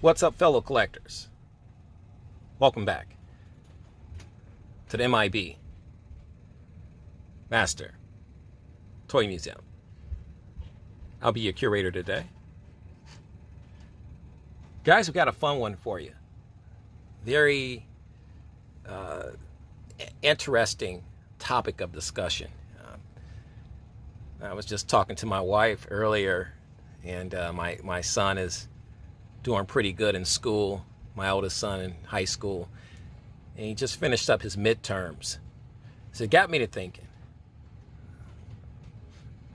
What's up, fellow collectors? Welcome back to the M.I.B. Master Toy Museum. I'll be your curator today. Guys, we've got a fun one for you. Very interesting topic of discussion. I was just talking to my wife earlier, and my son is doing pretty good in school, my oldest son in high school, and he just finished up his midterms. So it got me to thinking.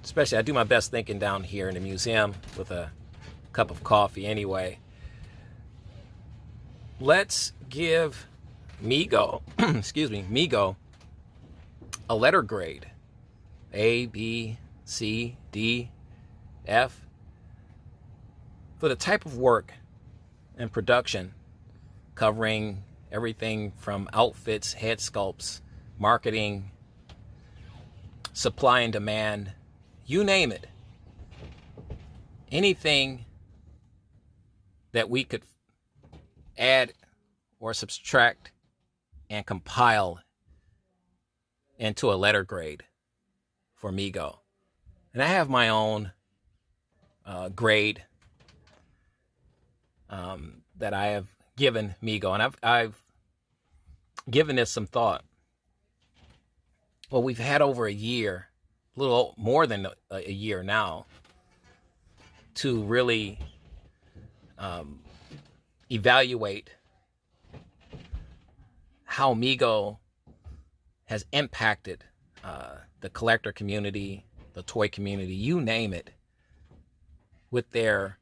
Especially, I do my best thinking down here in the museum with a cup of coffee anyway. Let's give Mego, Mego, a letter grade. A, B, C, D, F. For the type of work and production covering everything from outfits, head sculpts, marketing, supply and demand, you name it. Anything that we could add or subtract and compile into a letter grade for Mego. And I have my own grade that I have given Mego, and I've given this some thought. Well, we've had over a year, a little more than a year now, to really evaluate how Mego has impacted the collector community, the toy community, you name it, with their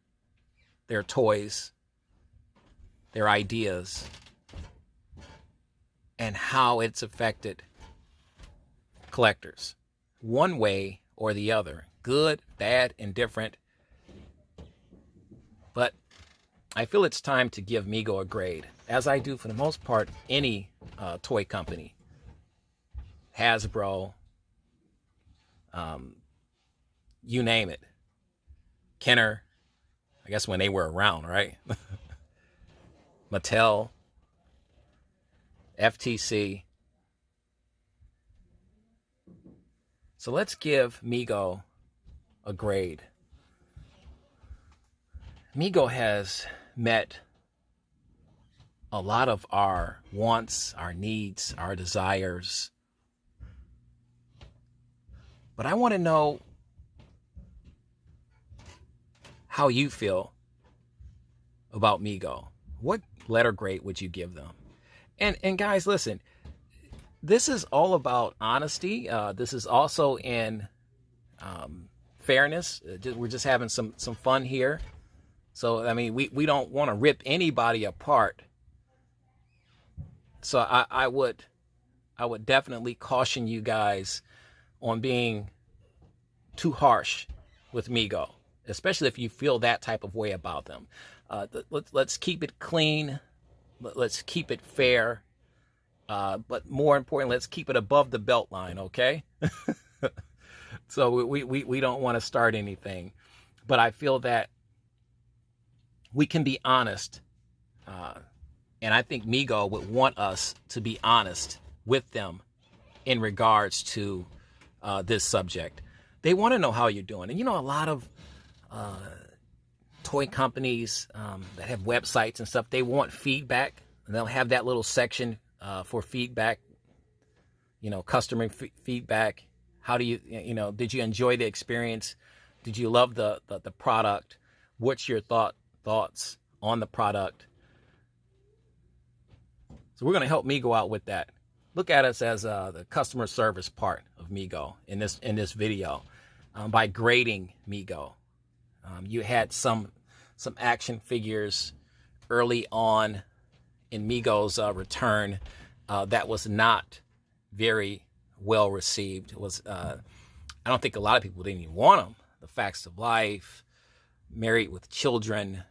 toys, their ideas, and how it's affected collectors one way or the other, good, bad, indifferent. But I feel it's time to give Mego a grade, as I do for the most part any toy company. Hasbro, you name it. Kenner, I guess when they were around, right? Mattel, FTC. So let's give Mego a grade. Mego has met a lot of our wants, our needs, our desires. But I want to know how you feel about Mego. What letter grade would you give them? And guys, listen, this is all about honesty. This is also in fairness. We're just having some fun here. So, I mean, we don't want to rip anybody apart. So I would definitely caution you guys on being too harsh with Mego, especially if you feel that type of way about them. Let's keep it clean. Let's keep it fair. But more importantly, let's keep it above the belt line, okay? So we don't want to start anything. But I feel that we can be honest. And I think Mego would want us to be honest with them in regards to this subject. They want to know how you're doing. And you know, a lot of toy companies that have websites and stuff, they want feedback. And they'll have that little section for feedback, you know, customer feedback. How do you know, did you enjoy the experience? Did you love the product? What's your thoughts on the product? So we're going to help Mego out with that. Look at us as the customer service part of Mego in this video by grading Mego. You had some action figures early on in Mego's return that was not very well received. It was I don't think a lot of people didn't even want them. The Facts of Life, Married with Children,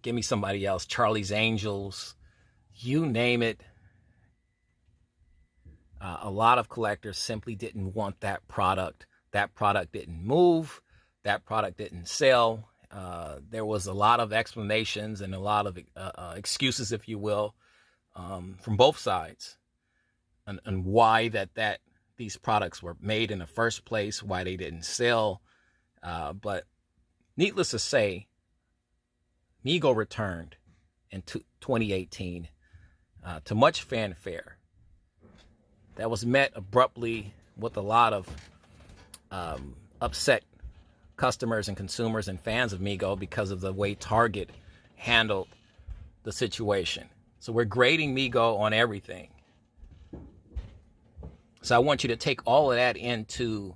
give me somebody else, Charlie's Angels, you name it. A lot of collectors simply didn't want that product. That product didn't move. That product didn't sell. There was a lot of explanations and a lot of excuses, if you will, from both sides, and why these products were made in the first place, why they didn't sell. But needless to say, Mego returned in 2018 to much fanfare. That was met abruptly with a lot of upset customers and consumers and fans of Mego because of the way Target handled the situation. So we're grading Mego on everything. So I want you to take all of that into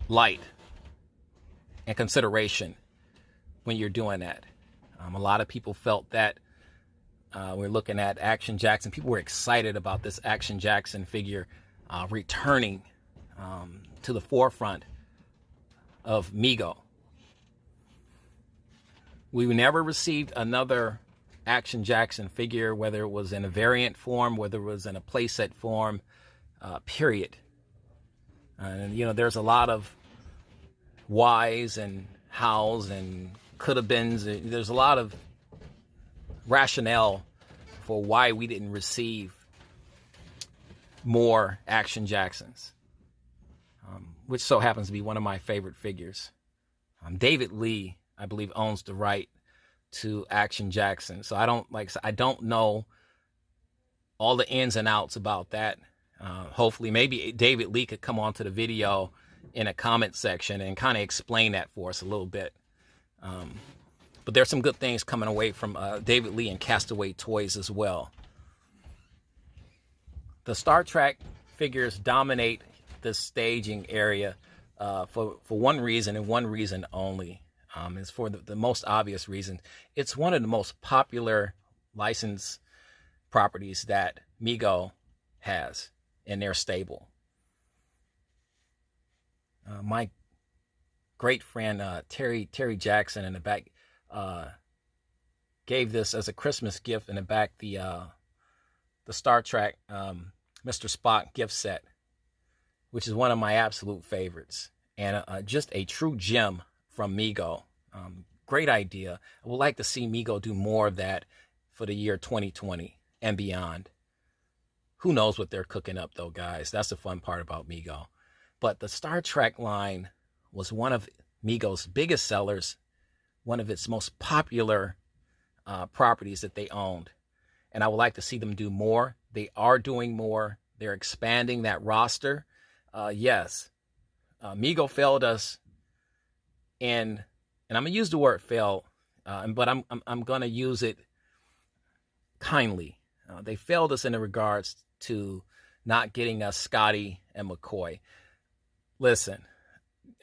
light and consideration when you're doing that. A lot of people felt that we're looking at Action Jackson. People were excited about this Action Jackson figure returning to the forefront of Mego. We never received another Action Jackson figure, whether it was in a variant form, whether it was in a playset form, period. And, there's a lot of whys and hows and could have beens. There's a lot of rationale for why we didn't receive more Action Jacksons, which so happens to be one of my favorite figures. David Lee, I believe, owns the right to Action Jackson. So I don't know all the ins and outs about that. Hopefully, maybe David Lee could come onto the video in a comment section and kind of explain that for us a little bit. But there's some good things coming away from David Lee and Castaway Toys as well. The Star Trek figures dominate this staging area for one reason and one reason only. It's for the most obvious reason. It's one of the most popular licensed properties that Mego has in their stable. My great friend Terry Jackson in the back gave this as a Christmas gift in the back, the Star Trek Mr. Spock gift set, which is one of my absolute favorites, and just a true gem from Mego. Great idea. I would like to see Mego do more of that for the year 2020 and beyond. Who knows what they're cooking up, though, guys? That's the fun part about Mego. But the Star Trek line was one of Mego's biggest sellers, one of its most popular properties that they owned. And I would like to see them do more. They are doing more. They're expanding that roster. Yes, Mego failed us in, and I'm going to use the word fail, but I'm going to use it kindly. They failed us in regards to not getting us Scotty and McCoy. Listen,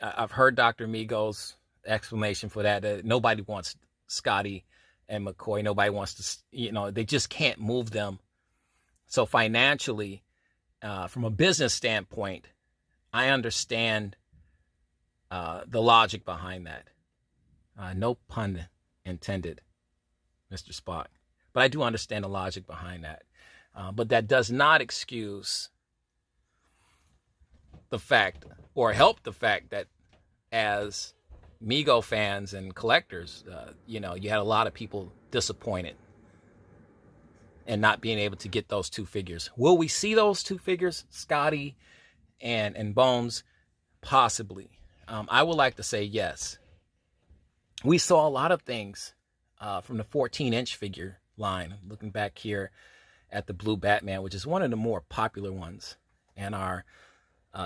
I've heard Dr. Mego's explanation for that nobody wants Scotty and McCoy. Nobody wants to, they just can't move them. So financially, from a business standpoint, I understand the logic behind that. No pun intended, Mr. Spock. But I do understand the logic behind that. But that does not excuse the fact or help the fact that as Mego fans and collectors, you had a lot of people disappointed and not being able to get those two figures. Will we see those two figures, Scotty and Bones? Possibly. I would like to say yes. We saw a lot of things from the 14-inch figure line. Looking back here at the Blue Batman, which is one of the more popular ones, and our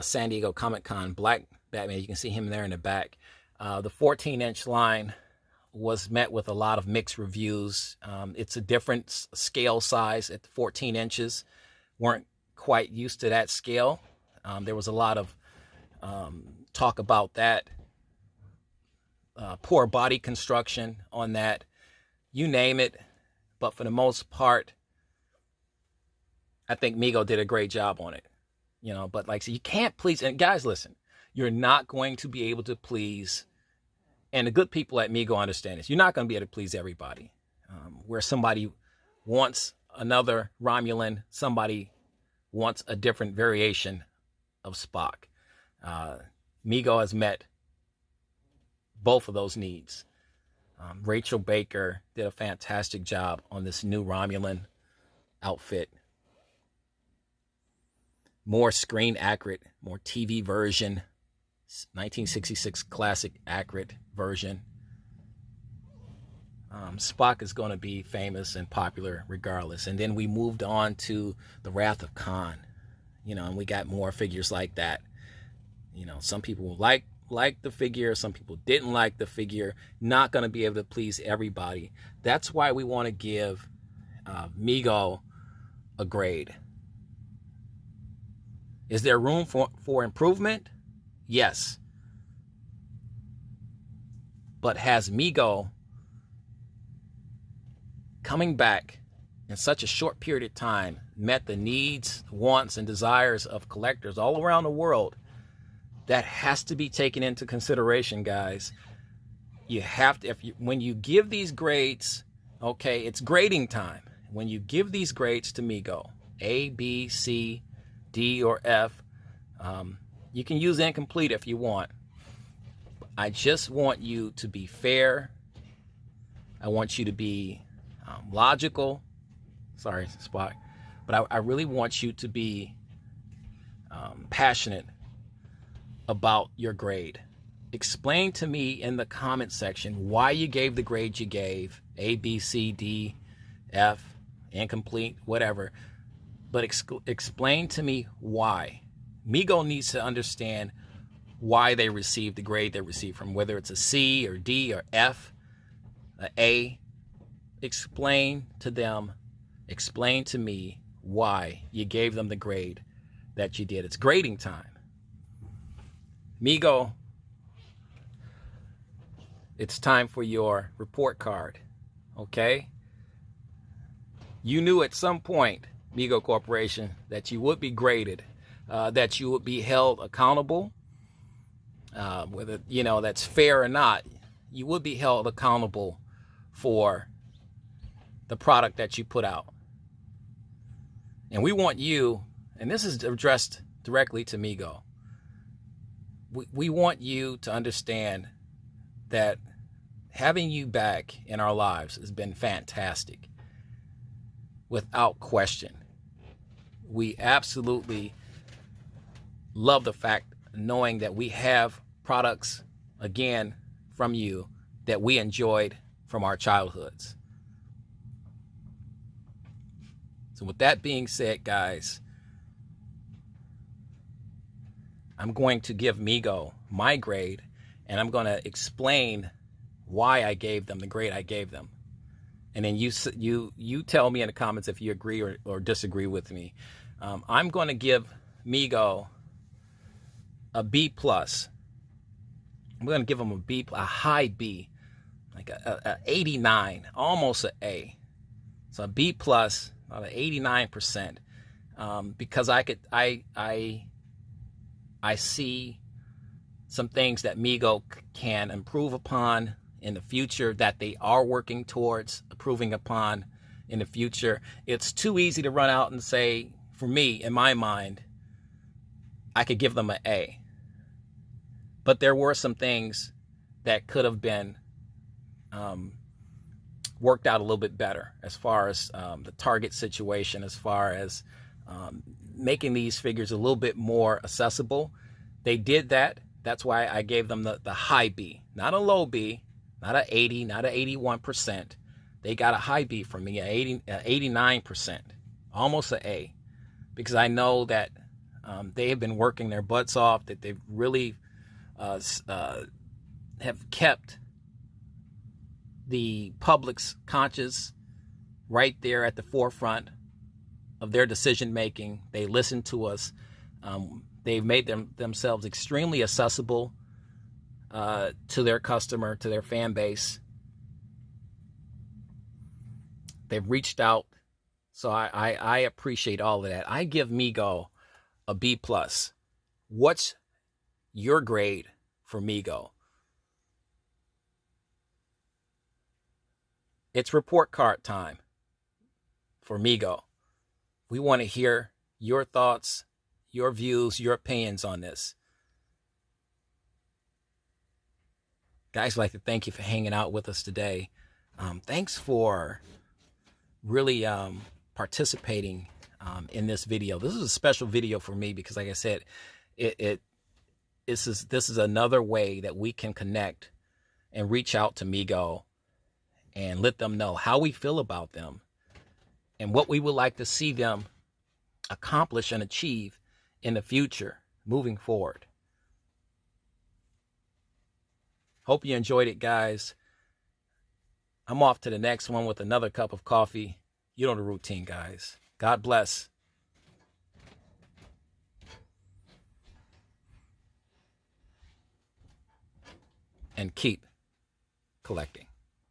San Diego Comic-Con Black Batman, you can see him there in the back. The 14-inch line was met with a lot of mixed reviews. It's a different scale size at 14 inches. Weren't quite used to that scale. There was a lot of talk about that. Poor body construction on that. You name it. But for the most part, I think Mego did a great job on it. But like, so you can't please, and guys, listen, you're not going to be able to please, and the good people at Mego understand this, you're not going to be able to please everybody. Where somebody wants another Romulan, somebody wants a different variation of Spock. Mego has met both of those needs. Rachel Baker did a fantastic job on this new Romulan outfit. More screen accurate, more TV version, 1966 classic accurate version. Spock is going to be famous and popular regardless. And then we moved on to the Wrath of Khan, and we got more figures like that. Some people like the figure, some people didn't like the figure. Not going to be able to please everybody. That's why we want to give Mego a grade. Is there room for improvement? Yes. But has Mego coming back in such a short period of time met the needs, wants, and desires of collectors all around the world? That has to be taken into consideration, guys. You have to, when you give these grades, okay, it's grading time. When you give these grades to Mego, A, B, C, D, or F, you can use incomplete if you want. I just want you to be fair. I want you to be logical. Sorry, Spock. But I really want you to be passionate about your grade. Explain to me in the comment section why you gave the grade you gave, A, B, C, D, F, incomplete, whatever. But explain to me why. Mego needs to understand why they received the grade they received from, whether it's a C or D or F, an A. Explain to them, explain to me why you gave them the grade that you did. It's grading time. Mego, it's time for your report card, okay? You knew at some point, Mego Corporation, that you would be graded, that you would be held accountable, whether, that's fair or not. You would be held accountable for the product that you put out. And we want you, and this is addressed directly to Mego, we want you to understand that having you back in our lives has been fantastic, without question. We absolutely love the fact, knowing that we have products, again, from you that we enjoyed from our childhoods. So with that being said, guys, I'm going to give Mego my grade, and I'm going to explain why I gave them the grade I gave them. And then you tell me in the comments if you agree or disagree with me. I'm going to give Mego a B+. I'm going to give him a high B, like a 89, almost an A. So a B+, about an 89%, because I see some things that Mego can improve upon in the future, that they are working towards improving upon in the future. It's too easy to run out and say, for me, in my mind, I could give them an A. But there were some things that could have been worked out a little bit better, as far as the target situation, as far as making these figures a little bit more accessible. They did that. That's why I gave them the high B, not a low B, not an 80, not an 81%. They got a high B from me, 89%, almost an A, because I know that they have been working their butts off, that they've really have kept the public's conscience right there at the forefront of their decision making. They listen to us. They've made themselves extremely accessible to their customer, to their fan base. They've reached out. So I appreciate all of that. I give Mego a B+. What's your grade for Mego? It's report card time for Mego. We want to hear your thoughts, your views, your opinions on this. Guys, I'd like to thank you for hanging out with us today. Thanks for really participating in this video. This is a special video for me because, like I said, this is another way that we can connect and reach out to Mego and let them know how we feel about them and what we would like to see them accomplish and achieve in the future moving forward. Hope you enjoyed it, guys. I'm off to the next one with another cup of coffee. You know the routine, guys. God bless. And keep collecting.